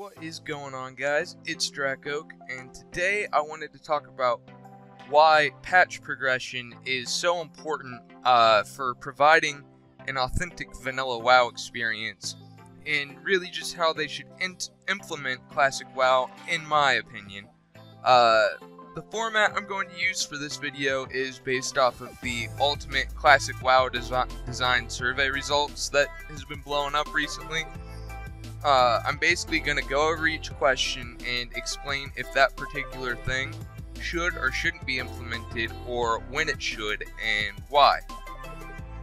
What is going on, guys? It's Drakoak, and today I wanted to talk about why patch progression is so important for providing an authentic vanilla WoW experience, and really just how they should implement classic WoW, in my opinion. The format I'm going to use for this video is based off of the ultimate classic WoW design survey results that has been blowing up recently. I'm basically going to go over each question and explain if that particular thing should or shouldn't be implemented, or when it should and why.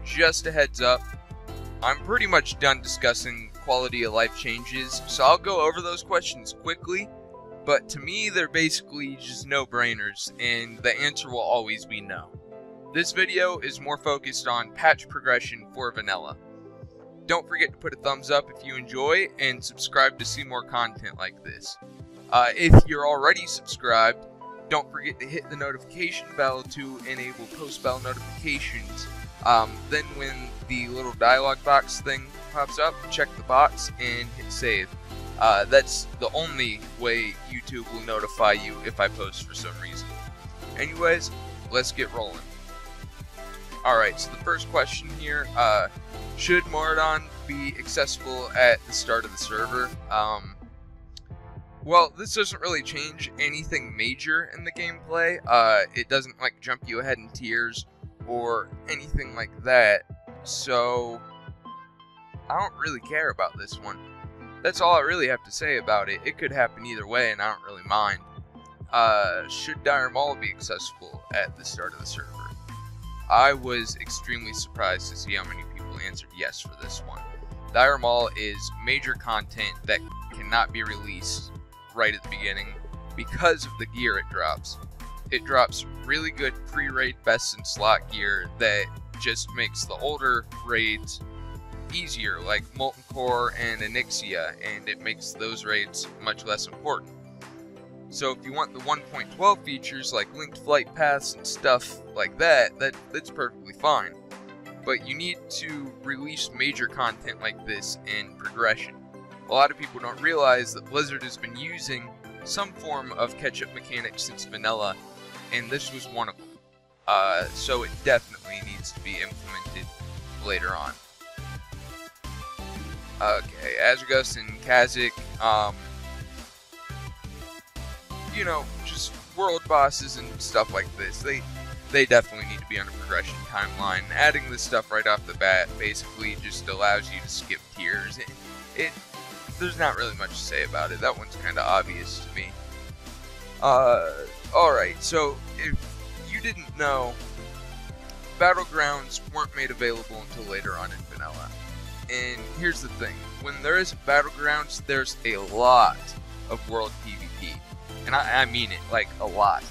Just a heads up, I'm pretty much done discussing quality of life changes, so I'll go over those questions quickly, but to me they're basically just no-brainers, and the answer will always be no. This video is more focused on patch progression for vanilla. Don't forget to put a thumbs up if you enjoy, and subscribe to see more content like this. If you're already subscribed, don't forget to hit the notification bell to enable post-bell notifications. Then when the little dialog box thing pops up, check the box and hit save. That's the only way YouTube will notify you if I post for some reason. Anyways, let's get rolling. Alright, so the first question here, should Mordon be accessible at the start of the server? Well, this doesn't really change anything major in the gameplay. It doesn't like jump you ahead in tiers or anything like that, so I don't really care about this one. That's all I really have to say about it. It could happen either way, and I don't really mind. Should Maul be accessible at the start of the server? I was extremely surprised to see how many people answered yes for this one. Maul is major content that cannot be released right at the beginning because of the gear it drops. It drops really good pre-raid best in slot gear that just makes the older raids easier, like Molten Core and Onyxia, and it makes those raids much less important. So if you want the 1.12 features like linked flight paths and stuff like that's perfectly fine. But you need to release major content like this in progression. A lot of people don't realize that Blizzard has been using some form of catch-up mechanics since vanilla, and this was one of them. So it definitely needs to be implemented later on. Okay, Azragus and Kazakh, you know, just world bosses and stuff like this, they definitely need to be on a progression timeline. Adding this stuff right off the bat basically just allows you to skip tiers. There's not really much to say about it. That one's kind of obvious to me. Alright, so if you didn't know, Battlegrounds weren't made available until later on in vanilla. And here's the thing, when there is Battlegrounds, there's a lot of world PvP. And I mean it, like a lot.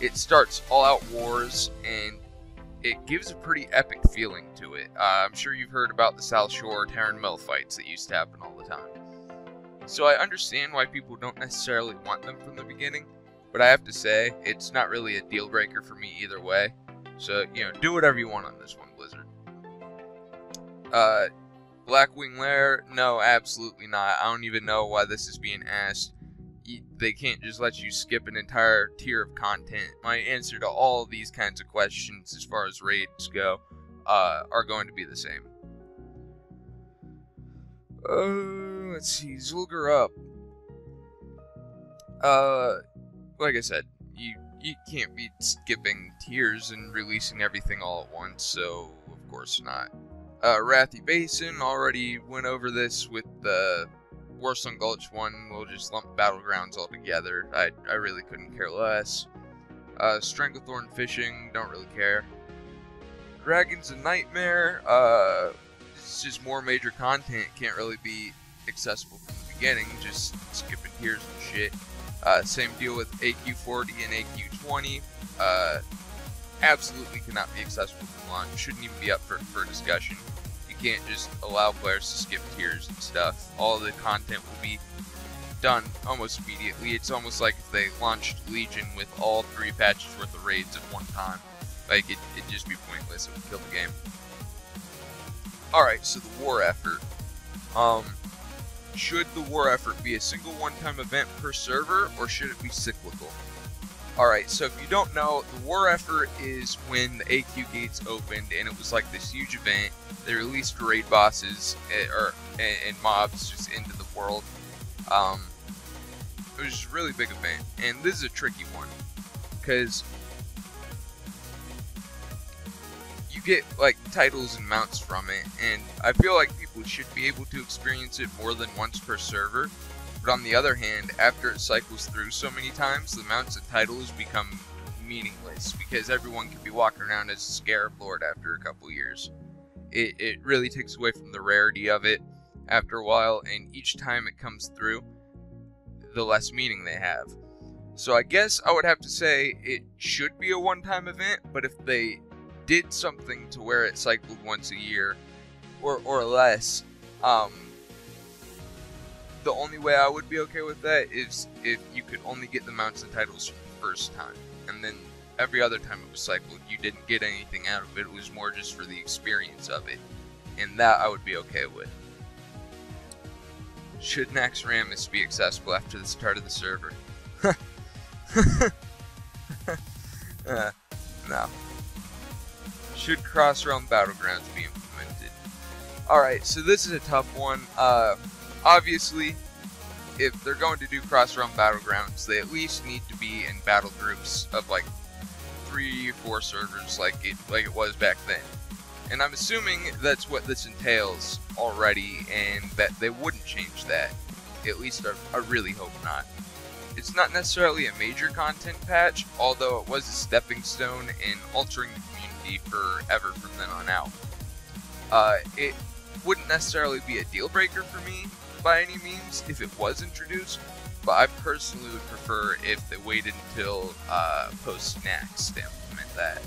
It starts all-out wars, and it gives a pretty epic feeling to it. I'm sure you've heard about the South Shore Terran Mill fights that used to happen all the time. So I understand why people don't necessarily want them from the beginning, but I have to say, it's not really a deal breaker for me either way. So, you know, do whatever you want on this one, Blizzard. Blackwing Lair, no, absolutely not. I don't even know why this is being asked. They can't just let you skip an entire tier of content. My answer to all of these kinds of questions as far as raids go are going to be the same. Let's see, Zulgur up. Like I said, you can't be skipping tiers and releasing everything all at once, so of course not. Wrathy Basin, already went over this with the Warsong Gulch one. We'll just lump Battlegrounds all together. I really couldn't care less. Stranglethorn Fishing, don't really care. Dragons and Nightmare, it's just more major content, can't really be accessible from the beginning, just skipping tiers and shit. Same deal with AQ40 and AQ20, absolutely cannot be accessible from launch, shouldn't even be up for discussion. You can't just allow players to skip tiers and stuff. All the content will be done almost immediately. It's almost like if they launched Legion with all 3 patches worth of raids at one time. Like, it'd just be pointless, it would kill the game. Alright, so the war effort. should the war effort be a single one-time event per server, or should it be cyclical? Alright, so if you don't know, the war effort is when the AQ gates opened and it was like this huge event. They released raid bosses and mobs just into the world. It was just a really big event, and this is a tricky one because you get like titles and mounts from it, and I feel like people should be able to experience it more than once per server. But on the other hand, after it cycles through so many times, the mounts and titles become meaningless because everyone can be walking around as a Scarab Lord after a couple years. It really takes away from the rarity of it after a while, and each time it comes through, the less meaning they have. So I guess I would have to say it should be a one-time event, but if they did something to where it cycled once a year or less, the only way I would be okay with that is if you could only get the mounts and titles from the first time, and then every other time it was cycled, you didn't get anything out of it. It was more just for the experience of it, and that I would be okay with. Should Naxxramas be accessible after the start of the server? No. Should cross-realm battlegrounds be implemented? Alright, so this is a tough one. Obviously, if they're going to do cross-realm battlegrounds, they at least need to be in battle groups of like 3 or 4 servers like it was back then. And I'm assuming that's what this entails already, and that they wouldn't change that. At least I really hope not. It's not necessarily a major content patch, although it was a stepping stone in altering the community forever from then on out. It wouldn't necessarily be a deal breaker for me by any means if it was introduced, but I personally would prefer if they waited until post-Nax to implement that.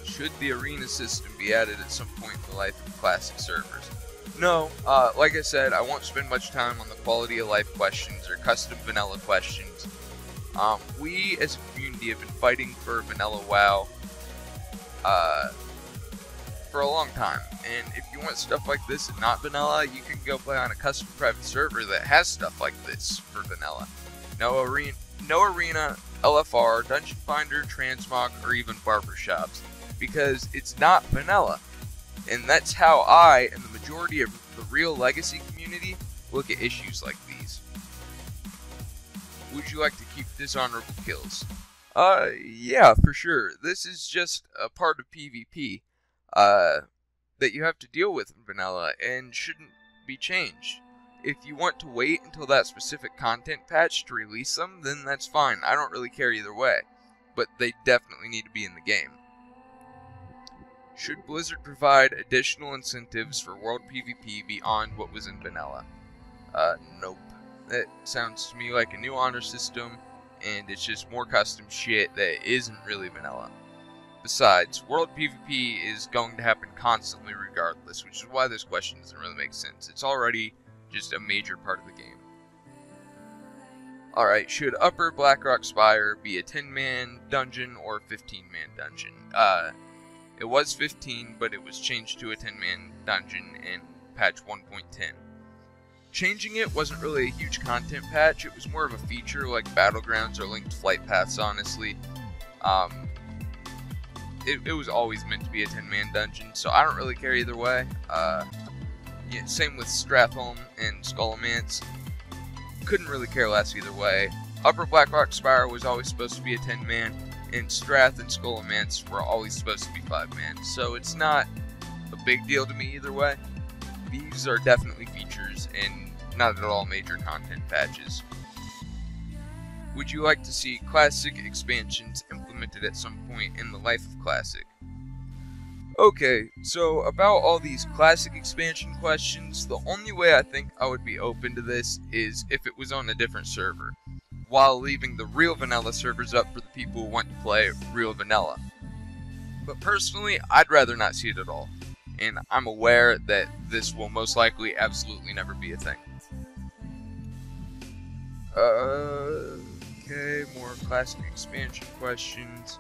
Should the arena system be added at some point in the life of classic servers? No, like I said, I won't spend much time on the quality of life questions or custom vanilla questions. We as a community have been fighting for vanilla WoW for a long time, and if you want stuff like this and not vanilla, you can go play on a custom private server that has stuff like this for vanilla. No arena, LFR, Dungeon Finder, Transmog, or even barbershops, because it's not vanilla. And that's how I and the majority of the real legacy community look at issues like these. Would you like to keep dishonorable kills? Yeah, for sure. This is just a part of PvP that you have to deal with in vanilla and shouldn't be changed. If you want to wait until that specific content patch to release them, then that's fine. I don't really care either way, but they definitely need to be in the game. Should Blizzard provide additional incentives for world PvP beyond what was in vanilla? Nope. That sounds to me like a new honor system, and it's just more custom shit that isn't really vanilla. Besides, world PvP is going to happen constantly regardless, which is why this question doesn't really make sense. It's already just a major part of the game. Alright, should Upper Blackrock Spire be a 10-man dungeon or a 15-man dungeon? It was 15, but it was changed to a 10-man dungeon in patch 1.10. Changing it wasn't really a huge content patch, it was more of a feature like Battlegrounds or Linked Flight Paths, honestly. It was always meant to be a 10-man dungeon, so I don't really care either way. Yeah, same with Stratholme and Skullomance. Couldn't really care less either way. Upper Blackrock Spire was always supposed to be a 10-man, and Strath and Skullomance were always supposed to be 5-man, so it's not a big deal to me either way. These are definitely features and not at all major content patches. Would you like to see Classic expansions implemented at some point in the life of Classic? Okay, so about all these Classic expansion questions, the only way I think I would be open to this is if it was on a different server, while leaving the real vanilla servers up for the people who want to play real vanilla. But personally, I'd rather not see it at all, and I'm aware that this will most likely absolutely never be a thing. Okay, more Classic expansion questions.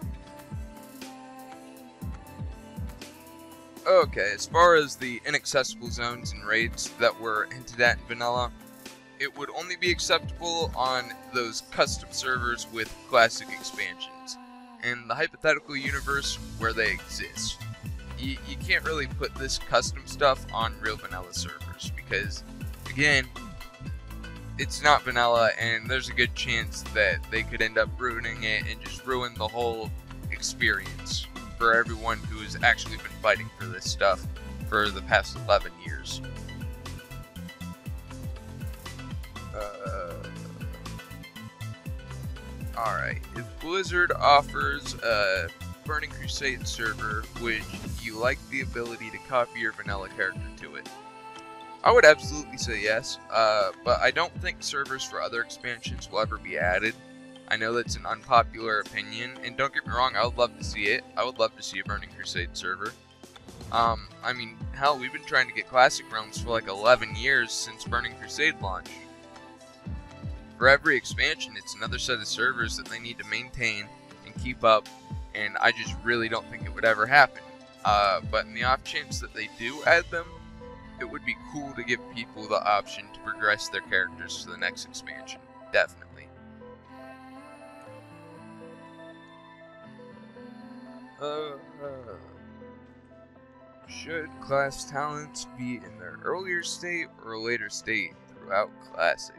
Okay, as far as the inaccessible zones and raids that were hinted at in vanilla, it would only be acceptable on those custom servers with classic expansions, in the hypothetical universe where they exist. You can't really put this custom stuff on real vanilla servers, because, again, it's not vanilla, and there's a good chance that they could end up ruining it and just ruin the whole experience for everyone who has actually been fighting for this stuff for the past 11 years. Alright, if Blizzard offers a Burning Crusade server, would you like the ability to copy your vanilla character to it? I would absolutely say yes, but I don't think servers for other expansions will ever be added. I know that's an unpopular opinion, and don't get me wrong, I would love to see it. I would love to see a Burning Crusade server. I mean, hell, we've been trying to get Classic Realms for like 11 years since Burning Crusade launched. For every expansion, it's another set of servers that they need to maintain and keep up, and I just really don't think it would ever happen. But in the off chance that they do add them, it would be cool to give people the option to progress their characters to the next expansion. Definitely. Should class talents be in their earlier state or a later state throughout Classic?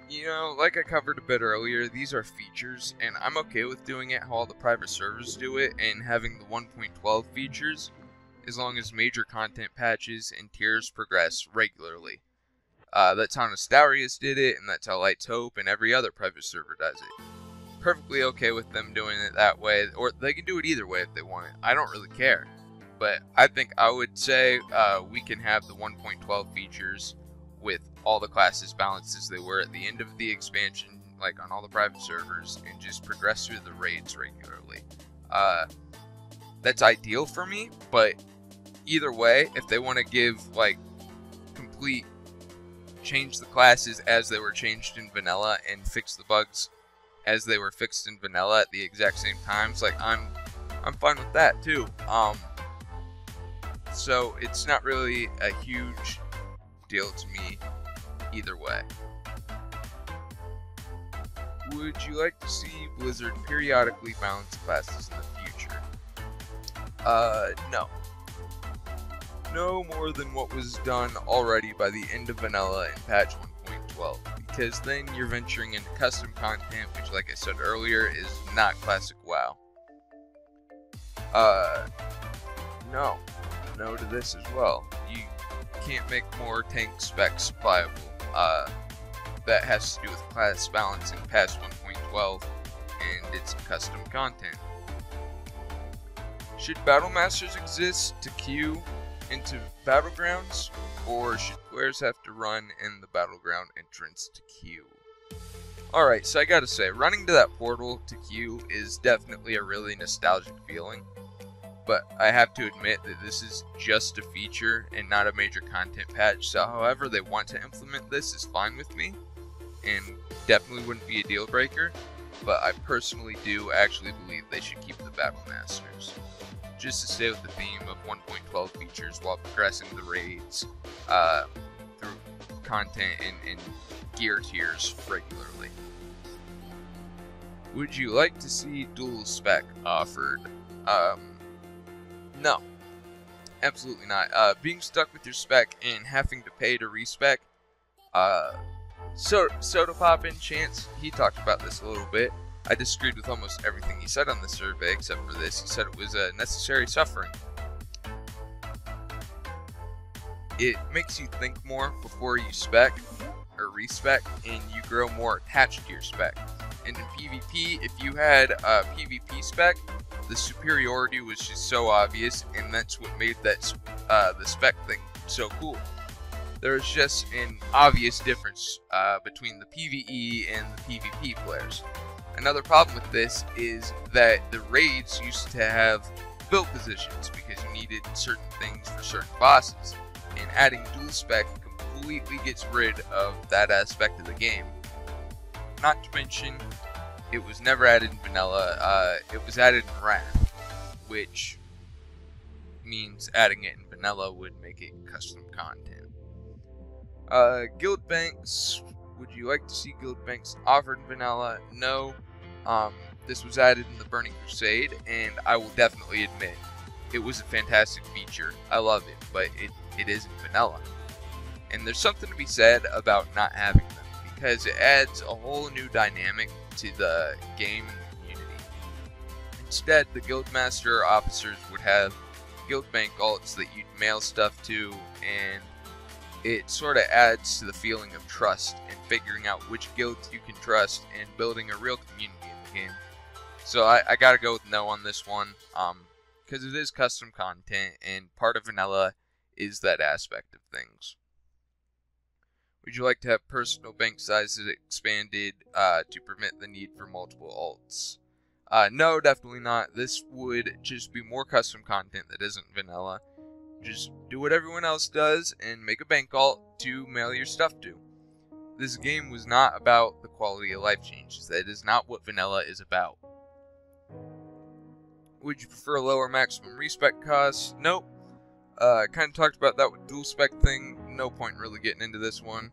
You know, like I covered a bit earlier, these are features, and I'm okay with doing it how all the private servers do it, and having the 1.12 features, as long as major content patches and tiers progress regularly. That's how Nostarius did it, and that's how Light's Hope and every other private server does it. Perfectly okay with them doing it that way, or they can do it either way if they want it. I don't really care. But I think I would say we can have the 1.12 features with all the classes balanced as they were at the end of the expansion, like on all the private servers, and just progress through the raids regularly. That's ideal for me, but either way, if they want to give like complete change the classes as they were changed in vanilla and fix the bugs as they were fixed in vanilla at the exact same times, like I'm fine with that too. So it's not really a huge deal to me either way. Would you like to see Blizzard periodically balance classes in the future? No. No more than what was done already by the end of vanilla in patch 1.12, because then you're venturing into custom content, which, like I said earlier, is not classic WoW. No. No to this as well. You can't make more tank specs viable. That has to do with class balance in patch 1.12, and it's custom content. Should Battle Masters exist to queue into Battlegrounds, or should players have to run in the Battleground entrance to queue? Alright, so I gotta say, running to that portal to queue is definitely a really nostalgic feeling. But I have to admit that this is just a feature and not a major content patch, so however they want to implement this is fine with me, and definitely wouldn't be a deal breaker, but I personally do actually believe they should keep the Battle Masters, just to stay with the theme of 1.12 features while progressing the raids through content and gear tiers regularly. Would you like to see dual spec offered? No, absolutely not. Being stuck with your spec and having to pay to respec, Soda Pop and Chance, he talked about this a little bit. I disagreed with almost everything he said on the survey except for this. He said it was a necessary suffering. It makes you think more before you spec or respec, and you grow more attached to your spec. And in PvP, if you had a PvP spec, the superiority was just so obvious, and that's what made that the spec thing so cool. There's just an obvious difference between the PvE and the PvP players. Another problem with this is that the raids used to have build positions because you needed certain things for certain bosses, and adding dual spec completely gets rid of that aspect of the game. Not to mention, it was never added in vanilla, it was added in Wrath. which means adding it in vanilla would make it custom content. Gilt Banks. Would you like to see Gilt Banks offered in vanilla? No. This was added in the Burning Crusade, and I will definitely admit it was a fantastic feature. I love it, but it isn't vanilla. And there's something to be said about not having them, because it adds a whole new dynamic to the game and the community. Instead, the Guildmaster officers would have Gilt Bank alts that you'd mail stuff to, and it sort of adds to the feeling of trust and figuring out which guilds you can trust and building a real community in the game. So I gotta go with no on this one, because it is custom content, and part of vanilla is that aspect of things. Would you like to have personal bank sizes expanded to prevent the need for multiple alts? No, definitely not. This would just be more custom content that isn't vanilla. Just do what everyone else does and make a bank alt to mail your stuff to. This game was not about the quality of life changes. That is not what vanilla is about. Would you prefer a lower maximum respec cost? Nope. Kind of talked about that with dual spec thing. No point in really getting into this one.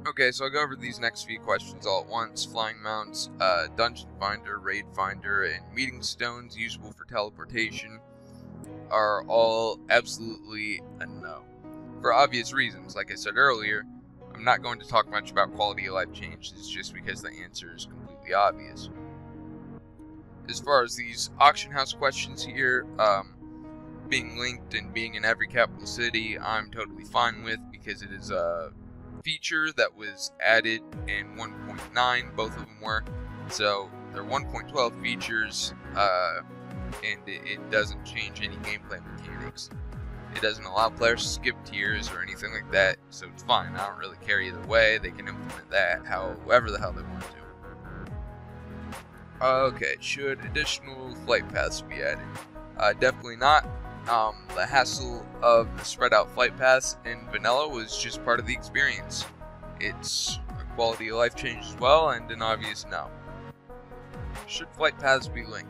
Okay, so I'll go over these next few questions all at once. Flying mounts, dungeon finder, raid finder, and meeting stones usable for teleportation are all absolutely a no. For obvious reasons, like I said earlier, I'm not going to talk much about quality of life changes just because the answer is completely obvious. As far as these auction house questions here, being linked and being in every capital city, I'm totally fine with, because it is a feature that was added in 1.9, both of them were. So they're 1.12 features, and it doesn't change any gameplay mechanics. It doesn't allow players to skip tiers or anything like that, so it's fine. I don't really care either way. They can implement that however the hell they want to. Okay, should additional flight paths be added? Definitely not. The hassle of the spread out flight paths in vanilla was just part of the experience. It's a quality of life change as well, and an obvious no. Should flight paths be linked?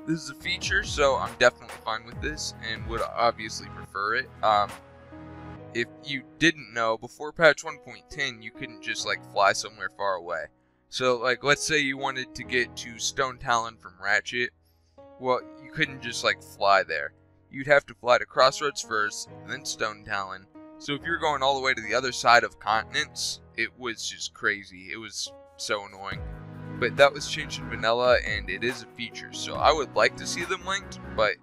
This is a feature, so I'm definitely fine with this, and would obviously prefer it. If you didn't know, before patch 1.10, you couldn't just like fly somewhere far away. So, like, let's say you wanted to get to Stone Talon from Ratchet. Well, you couldn't just, like, fly there. You'd have to fly to Crossroads first, then Stone Talon. So if you're going all the way to the other side of continents, it was just crazy. It was so annoying. But that was changed in vanilla, and it is a feature. So I would like to see them linked, but,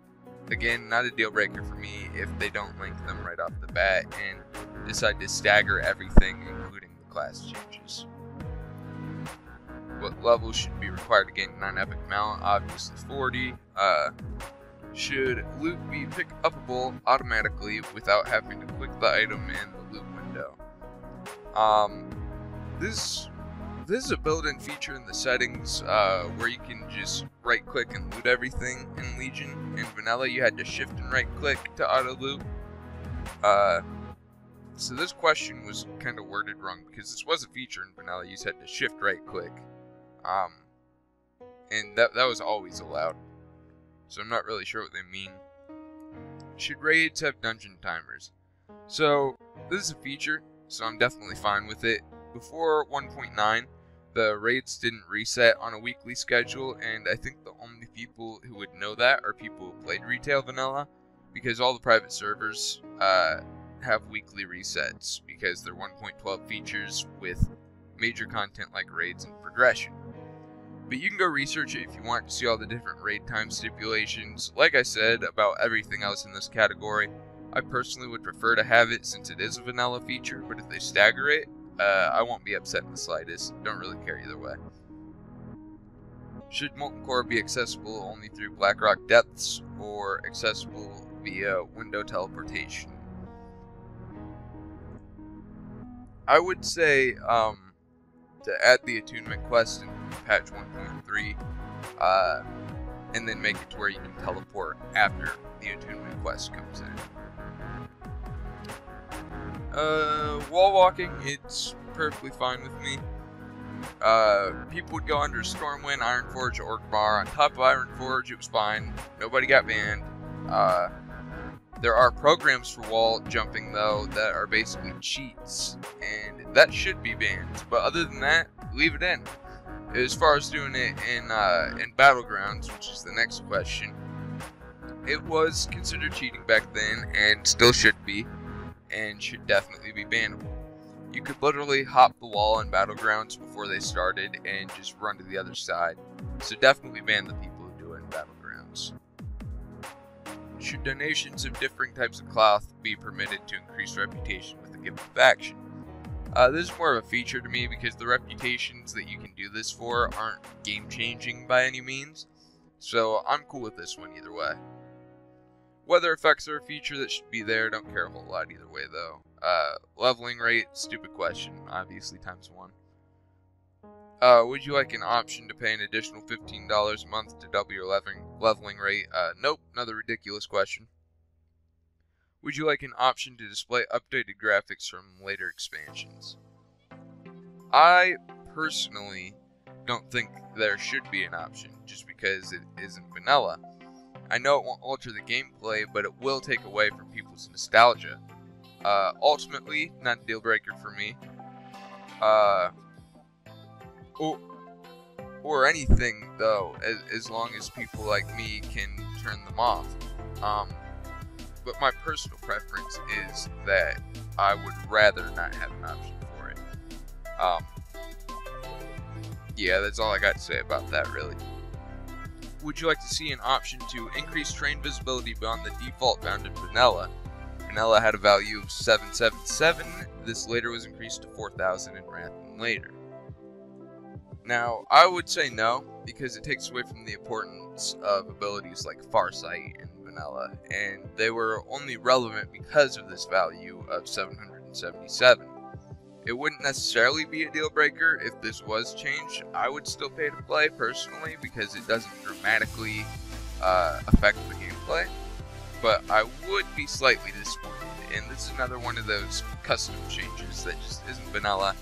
again, not a deal breaker for me if they don't link them right off the bat and decide to stagger everything, including the class changes. What level should be required to gain a 9 epic mount? Obviously 40. Should loot be pick upable automatically without having to click the item in the loot window? This is a built-in feature in the settings where you can just right-click and loot everything in Legion. In vanilla, you had to shift and right-click to auto-loot. So this question was kind of worded wrong, because this was a feature in vanilla. You just had to shift right-click. And that was always allowed. So I'm not really sure what they mean. Should raids have dungeon timers? So this is a feature, so I'm definitely fine with it. Before 1.9, the raids didn't reset on a weekly schedule, and I think the only people who would know that are people who played retail vanilla, because all the private servers have weekly resets, because they're 1.12 features with major content like raids and progression. But you can go research it if you want to see all the different raid time stipulations. Like I said about everything else in this category, I personally would prefer to have it since it is a vanilla feature, but if they stagger it, I won't be upset in the slightest. Don't really care either way. Should Molten Core be accessible only through Blackrock depths, or accessible via window teleportation? I would say to add the attunement quest in patch 1.3, and then make it to where you can teleport after the attunement quest comes in. Wall walking, it's perfectly fine with me. People would go under Stormwind, Ironforge, Orgrimmar. On top of Ironforge, it was fine. Nobody got banned. There are programs for wall jumping, though, that are basically cheats, and that should be banned. But other than that, leave it in. As far as doing it in Battlegrounds, which is the next question, it was considered cheating back then, and still should be, and should definitely be bannable. You could literally hop the wall in Battlegrounds before they started and just run to the other side. So definitely ban the people who do it in Battlegrounds. Should donations of differing types of cloth be permitted to increase reputation with a given faction? This is more of a feature to me because the reputations that you can do this for aren't game-changing by any means. So I'm cool with this one either way. Weather effects are a feature that should be there. Don't care a whole lot either way though. Leveling rate, stupid question. Obviously times 1. Would you like an option to pay an additional $15 a month to double your leveling rate? Nope, another ridiculous question. Would you like an option to display updated graphics from later expansions? I personally don't think there should be an option, just because it isn't vanilla. I know it won't alter the gameplay, but it will take away from people's nostalgia. Ultimately, not a deal breaker for me. Or anything though, as long as people like me can turn them off. But my personal preference is that I would rather not have an option for it. Yeah, that's all I got to say about that, really. Would you like to see an option to increase train visibility beyond the default found in vanilla? Vanilla had a value of 777. This later was increased to 4,000 in Wrath and later. Now, I would say no, because it takes away from the importance of abilities like Farsight in vanilla, and they were only relevant because of this value of 777. It wouldn't necessarily be a deal breaker if this was changed. I would still pay to play personally because it doesn't dramatically affect the gameplay, but I would be slightly disappointed, and this is another one of those custom changes that just isn't vanilla,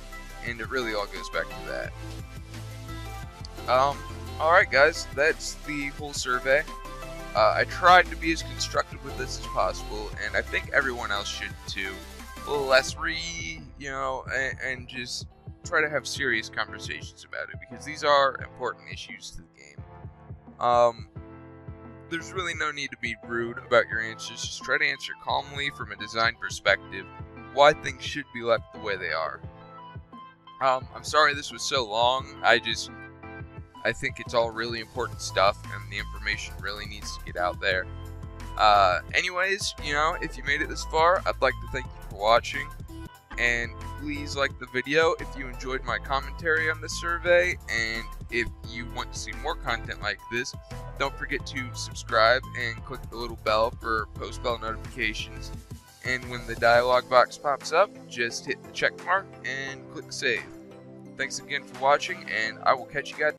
and it really all goes back to that. Alright guys, that's the whole survey. I tried to be as constructive with this as possible, and I think everyone else should too. A little less and just try to have serious conversations about it, because these are important issues to the game. There's really no need to be rude about your answers, just try to answer calmly from a design perspective why things should be left the way they are. I'm sorry this was so long. I think it's all really important stuff, and the information really needs to get out there. Anyways, if you made it this far, I'd like to thank you for watching, and please like the video if you enjoyed my commentary on this survey, and if you want to see more content like this, don't forget to subscribe and click the little bell for post-bell notifications, and when the dialog box pops up, just hit the check mark and click save. Thanks again for watching, and I will catch you guys